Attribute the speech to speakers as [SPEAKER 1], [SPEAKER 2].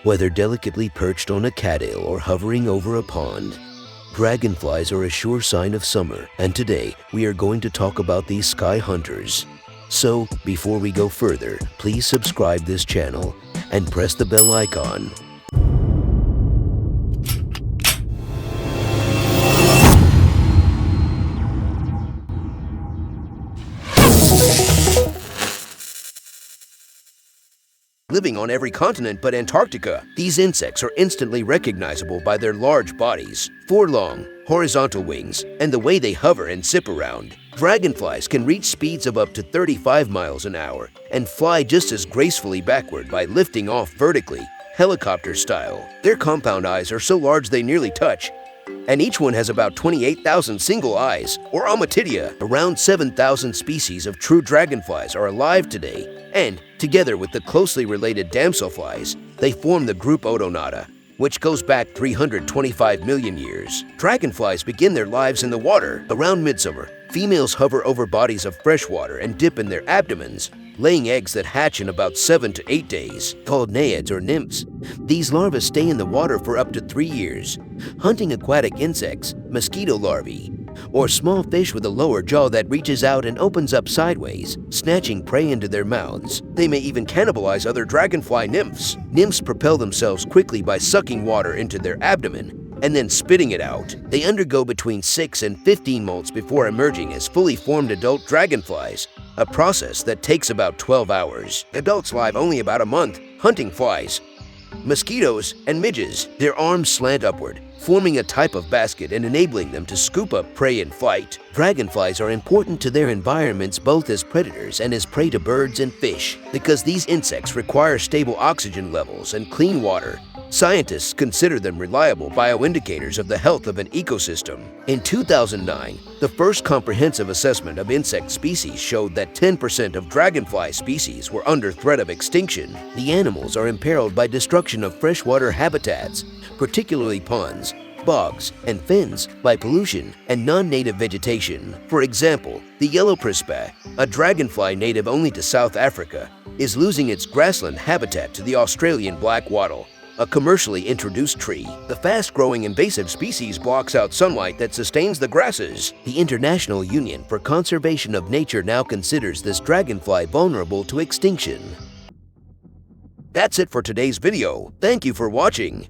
[SPEAKER 1] Whether delicately perched on a cattail or hovering over a pond, dragonflies are a sure sign of summer, and today we are going to talk about these sky hunters. So, before we go further, please subscribe this channel and press the bell icon. Living on every continent but Antarctica, these insects are instantly recognizable by their large bodies, 4 long, horizontal wings, and the way they hover and zip around. Dragonflies can reach speeds of up to 35 miles an hour and fly just as gracefully backward by lifting off vertically, helicopter style. Their compound eyes are so large they nearly touch, and each one has about 28,000 single eyes, or ommatidia. Around 7,000 species of true dragonflies are alive today, and, together with the closely related damselflies, they form the group Odonata, which goes back 325 million years. Dragonflies begin their lives in the water. Around midsummer, females hover over bodies of fresh water and dip in their abdomens, laying eggs that hatch in about 7 to 8 days, called naiads or nymphs. These larvae stay in the water for up to 3 years, hunting aquatic insects, mosquito larvae, or small fish with a lower jaw that reaches out and opens up sideways, snatching prey into their mouths. They may even cannibalize other dragonfly nymphs. Nymphs propel themselves quickly by sucking water into their abdomen and then spitting it out. They undergo between 6 and 15 molts before emerging as fully formed adult dragonflies, a process that takes about 12 hours. Adults live only about a month, hunting flies, mosquitoes, and midges. Their arms slant upward, forming a type of basket and enabling them to scoop up prey in flight. Dragonflies are important to their environments both as predators and as prey to birds and fish. Because these insects require stable oxygen levels and clean water, scientists consider them reliable bioindicators of the health of an ecosystem. In 2009, the first comprehensive assessment of insect species showed that 10% of dragonfly species were under threat of extinction. The animals are imperiled by destruction of freshwater habitats, particularly ponds, bogs, and fens, by pollution and non-native vegetation. For example, the yellow perched, a dragonfly native only to South Africa, is losing its grassland habitat to the Australian black wattle, a commercially introduced tree. The fast-growing invasive species blocks out sunlight that sustains the grasses. The International Union for Conservation of Nature now considers this dragonfly vulnerable to extinction. That's it for today's video. Thank you for watching.